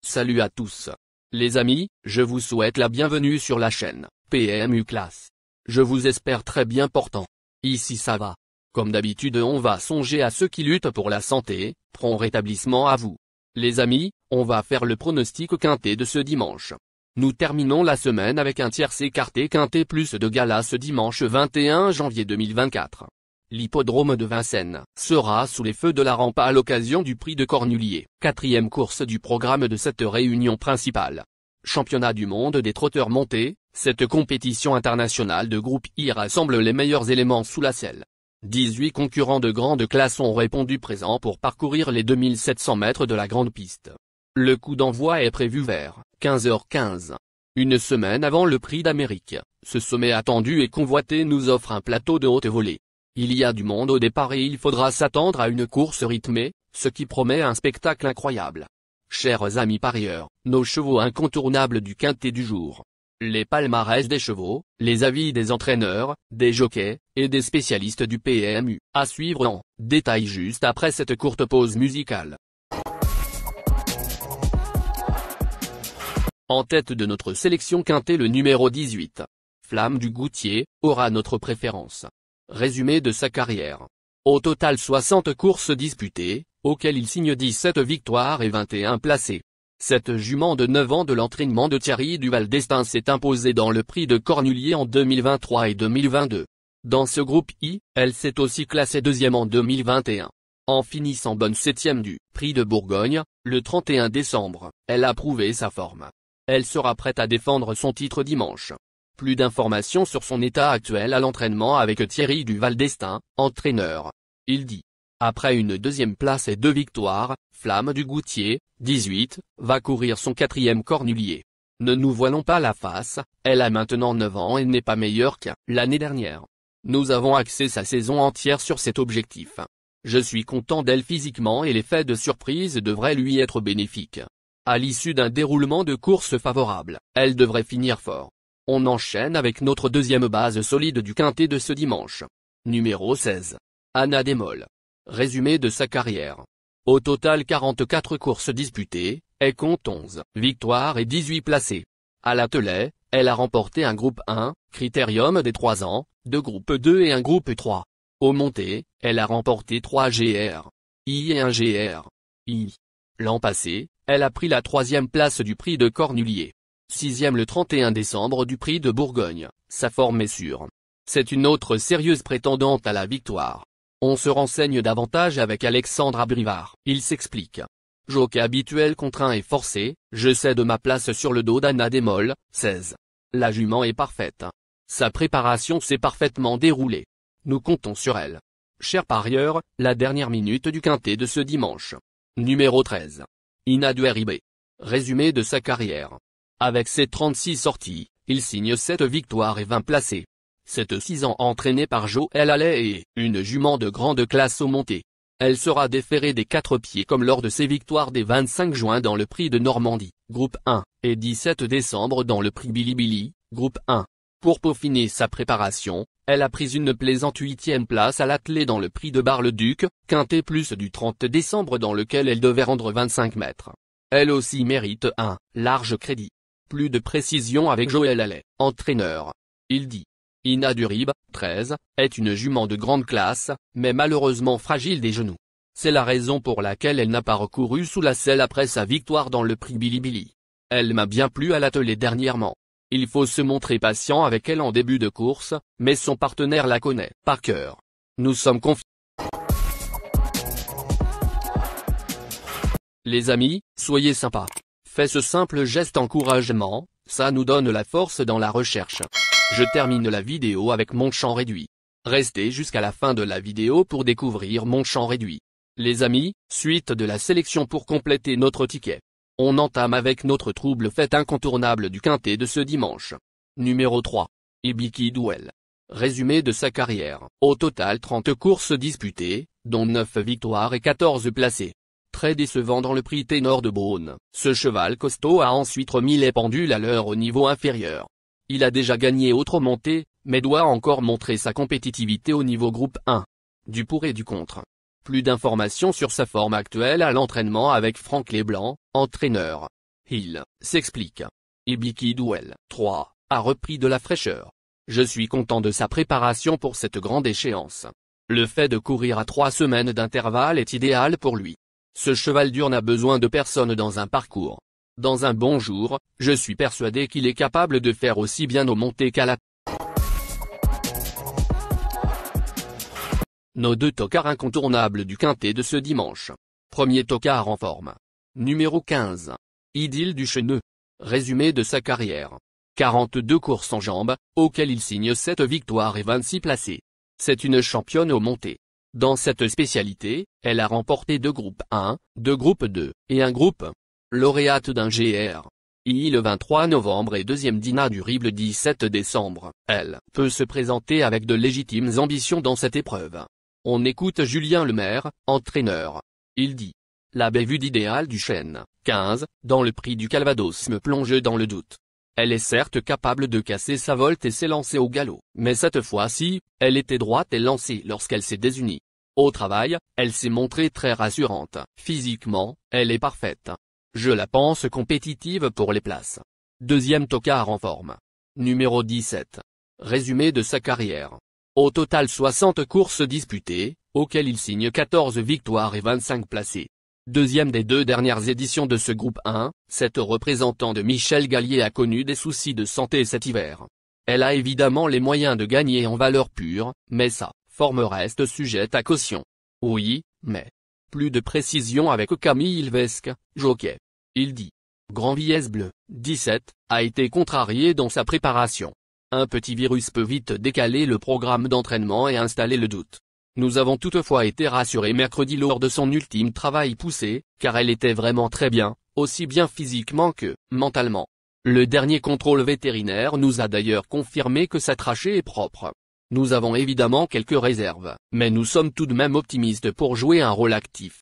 Salut à tous. Les amis, je vous souhaite la bienvenue sur la chaîne PMU Classe. Je vous espère très bien portant. Ici ça va. Comme d'habitude on va songer à ceux qui luttent pour la santé, prompt rétablissement à vous. Les amis, on va faire le pronostic quintet de ce dimanche. Nous terminons la semaine avec un tiercé écarté quintet plus de gala ce dimanche 21 janvier 2024. L'hippodrome de Vincennes sera sous les feux de la rampe à l'occasion du prix de Cornulier, quatrième course du programme de cette réunion principale. Championnat du monde des trotteurs montés, cette compétition internationale de groupe I rassemble les meilleurs éléments sous la selle. 18 concurrents de grande classe ont répondu présents pour parcourir les 2700 mètres de la grande piste. Le coup d'envoi est prévu vers 15h15. Une semaine avant le prix d'Amérique, ce sommet attendu et convoité nous offre un plateau de haute volée. Il y a du monde au départ et il faudra s'attendre à une course rythmée, ce qui promet un spectacle incroyable. Chers amis parieurs, nos chevaux incontournables du quintet du jour. Les palmarès des chevaux, les avis des entraîneurs, des jockeys, et des spécialistes du PMU, à suivre en détail juste après cette courte pause musicale. En tête de notre sélection quintet le numéro 18. Flamme du Goutier, aura notre préférence. Résumé de sa carrière. Au total 60 courses disputées, auxquelles il signe 17 victoires et 21 placés. Cette jument de 9 ans de l'entraînement de Thierry Duval d'Estaing s'est imposée dans le prix de Cornulier en 2023 et 2022. Dans ce groupe I, elle s'est aussi classée deuxième en 2021. En finissant bonne septième du prix de Bourgogne, le 31 décembre, elle a prouvé sa forme. Elle sera prête à défendre son titre dimanche. Plus d'informations sur son état actuel à l'entraînement avec Thierry Duval d'Estaing, entraîneur. Il dit. Après une deuxième place et 2 victoires, Flamme du Goutier, 18, va courir son quatrième Cornulier. Ne nous voilons pas la face, elle a maintenant 9 ans et n'est pas meilleure que l'année dernière. Nous avons axé sa saison entière sur cet objectif. Je suis content d'elle physiquement et l'effet de surprise devrait lui être bénéfique. À l'issue d'un déroulement de course favorable, elle devrait finir fort. On enchaîne avec notre deuxième base solide du quintet de ce dimanche. Numéro 16. Anna Desmolles. Résumé de sa carrière. Au total 44 courses disputées, elle compte 11 victoires et 18 placés. À l'attelé, elle a remporté un groupe 1, Critérium des 3 ans, 2 groupes 2 et un groupe 3. Au monté, elle a remporté 3 GR I et 1 GR I. L'an passé, elle a pris la 3e place du prix de Cornulier. 6e le 31 décembre du prix de Bourgogne, sa forme est sûre. C'est une autre sérieuse prétendante à la victoire. On se renseigne davantage avec Alexandre Abrivard. Il s'explique. Jockey habituel contraint et forcé, je cède ma place sur le dos d'Anna Desmolles, 16. La jument est parfaite. Sa préparation s'est parfaitement déroulée. Nous comptons sur elle. Chers parieurs, la dernière minute du quintet de ce dimanche. Numéro 13. Inadueribé. Résumé de sa carrière. Avec ses 36 sorties, il signe 7 victoires et 20 placés. Cette 6 ans entraînée par Joël Allais et une jument de grande classe au monté. Elle sera déférée des 4 pieds comme lors de ses victoires des 25 juin dans le prix de Normandie, groupe 1, et 17 décembre dans le prix Bilibili, groupe 1. Pour peaufiner sa préparation, elle a pris une plaisante 8e place à l'attelé dans le prix de Bar-le-Duc, quintet plus du 30 décembre dans lequel elle devait rendre 25 mètres. Elle aussi mérite un large crédit. Plus de précision avec Joël Allais, entraîneur. Il dit. Inadurib, 13, est une jument de grande classe, mais malheureusement fragile des genoux. C'est la raison pour laquelle elle n'a pas recouru sous la selle après sa victoire dans le prix Bilibili. Elle m'a bien plu à l'attelé dernièrement. Il faut se montrer patient avec elle en début de course, mais son partenaire la connaît par cœur. Nous sommes confiants. Les amis, soyez sympas. Faites ce simple geste encouragement, ça nous donne la force dans la recherche. Je termine la vidéo avec mon champ réduit. Restez jusqu'à la fin de la vidéo pour découvrir mon champ réduit. Les amis, suite de la sélection pour compléter notre ticket. On entame avec notre trouble fête incontournable du quintet de ce dimanche. Numéro 3. Ibiki Duel. Résumé de sa carrière. Au total 30 courses disputées, dont 9 victoires et 14 placés. Très décevant dans le prix Ténor de Beaune, ce cheval costaud a ensuite remis les pendules à l'heure au niveau inférieur. Il a déjà gagné autre montée, mais doit encore montrer sa compétitivité au niveau groupe 1. Du pour et du contre. Plus d'informations sur sa forme actuelle à l'entraînement avec Franck Leblanc, entraîneur. Il s'explique. Ibiki Douel, 3, a repris de la fraîcheur. Je suis content de sa préparation pour cette grande échéance. Le fait de courir à 3 semaines d'intervalle est idéal pour lui. Ce cheval dur n'a besoin de personne dans un parcours. Dans un bon jour, je suis persuadé qu'il est capable de faire aussi bien aux montées qu'à la... Nos 2 tocards incontournables du quintet de ce dimanche. Premier tocard en forme. Numéro 15. Idylle du Cheneux. Résumé de sa carrière. 42 courses en jambes, auxquelles il signe 7 victoires et 26 placés. C'est une championne aux montées. Dans cette spécialité, elle a remporté 2 groupes 1, 2 groupes 2, et un groupe. Lauréate d'un GR. I le 23 novembre et 2e Dina du Rib le 17 décembre, elle peut se présenter avec de légitimes ambitions dans cette épreuve. On écoute Julien Lemaire, entraîneur. Il dit. La bévue d'idéal du chêne, 15, dans le prix du Calvados me plonge dans le doute. Elle est certes capable de casser sa volte et s'élancer au galop, mais cette fois-ci, elle était droite et lancée lorsqu'elle s'est désunie. Au travail, elle s'est montrée très rassurante. Physiquement, elle est parfaite. Je la pense compétitive pour les places. Deuxième tocard en forme. Numéro 17. Résumé de sa carrière. Au total 60 courses disputées, auxquelles il signe 14 victoires et 25 placés. Deuxième des 2 dernières éditions de ce groupe 1, cette représentante de Michel Gallier a connu des soucis de santé cet hiver. Elle a évidemment les moyens de gagner en valeur pure, mais sa forme reste sujette à caution. Oui, mais... Plus de précision avec Camille Ilvesque, jockey. Il dit. Grand Viès Bleu, 17, a été contrarié dans sa préparation. Un petit virus peut vite décaler le programme d'entraînement et installer le doute. Nous avons toutefois été rassurés mercredi lors de son ultime travail poussé, car elle était vraiment très bien, aussi bien physiquement que mentalement. Le dernier contrôle vétérinaire nous a d'ailleurs confirmé que sa trachée est propre. Nous avons évidemment quelques réserves, mais nous sommes tout de même optimistes pour jouer un rôle actif.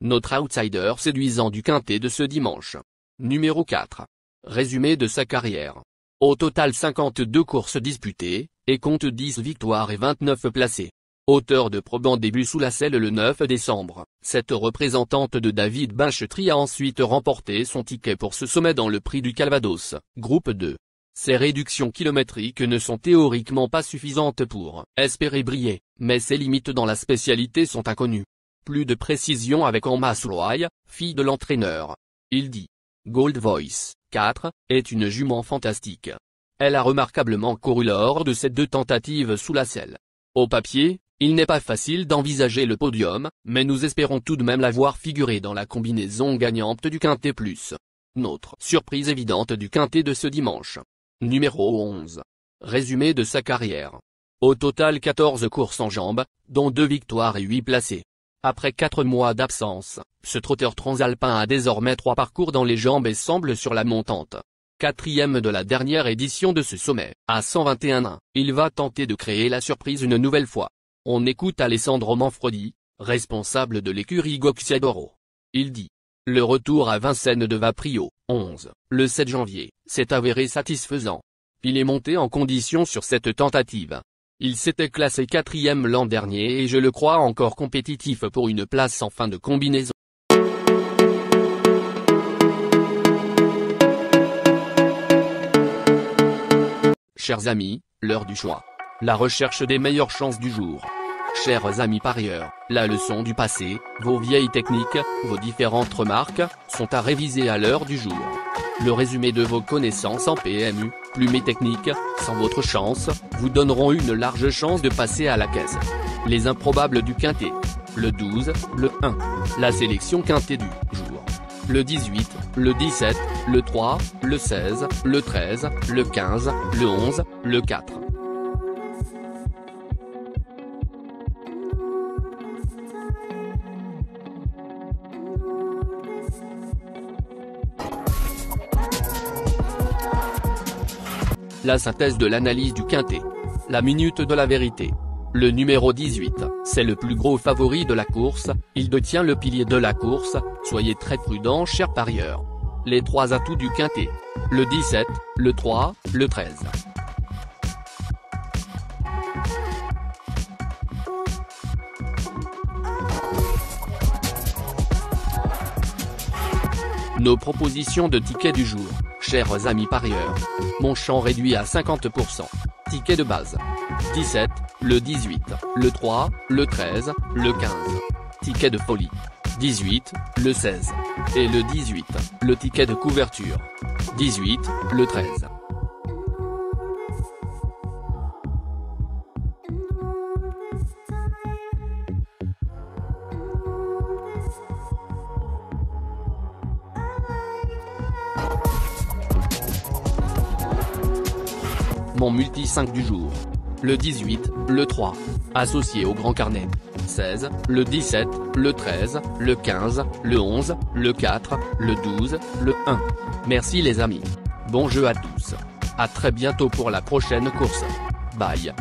Notre outsider séduisant du quintet de ce dimanche. Numéro 4. Résumé de sa carrière. Au total 52 courses disputées, et compte 10 victoires et 29 placés. Auteur de probants débuts sous la selle le 9 décembre, cette représentante de David Binchetry a ensuite remporté son ticket pour ce sommet dans le prix du Calvados, groupe 2. Ces réductions kilométriques ne sont théoriquement pas suffisantes pour espérer briller, mais ses limites dans la spécialité sont inconnues. Plus de précision avec Emma Souloy, fille de l'entraîneur. Il dit. Gold Voice, 4, est une jument fantastique. Elle a remarquablement couru lors de ses 2 tentatives sous la selle. Au papier, il n'est pas facile d'envisager le podium, mais nous espérons tout de même la voir figurer dans la combinaison gagnante du Quintet Plus. Notre surprise évidente du Quintet de ce dimanche. Numéro 11. Résumé de sa carrière. Au total 14 courses en jambes, dont 2 victoires et 8 placés. Après 4 mois d'absence, ce trotteur transalpin a désormais 3 parcours dans les jambes et semble sur la montante. 4e de la dernière édition de ce sommet, à 121 ans, il va tenter de créer la surprise une nouvelle fois. On écoute Alessandro Manfredi, responsable de l'écurie Goxiadoro. Il dit. Le retour à Vincennes de Vaprio, 11, le 7 janvier, s'est avéré satisfaisant. Il est monté en condition sur cette tentative. Il s'était classé 4e l'an dernier et je le crois encore compétitif pour une place en fin de combinaison. Chers amis, l'heure du choix. La recherche des meilleures chances du jour. Chers amis parieurs, la leçon du passé, vos vieilles techniques, vos différentes remarques, sont à réviser à l'heure du jour. Le résumé de vos connaissances en PMU, plumes et techniques, sans votre chance, vous donneront une large chance de passer à la caisse. Les improbables du quintet. Le 12, le 1. La sélection quintet du jour. Le 18, le 17, le 3, le 16, le 13, le 15, le 11, le 4. La synthèse de l'analyse du quintet. La minute de la vérité. Le numéro 18, c'est le plus gros favori de la course, il détient le pilier de la course, soyez très prudents chers parieurs. Les 3 atouts du quintet. Le 17, le 3, le 13. Nos propositions de tickets du jour, chers amis parieurs. Mon champ réduit à 50%. Ticket de base. 17, le 18, le 3, le 13, le 15. Ticket de folie. 18, le 16. Et le 18, le ticket de couverture. 18, le 13. Mon multi 5 du jour. Le 18, le 3. Associé au grand carnet. 16, le 17, le 13, le 15, le 11, le 4, le 12, le 1. Merci les amis. Bon jeu à tous. À très bientôt pour la prochaine course. Bye.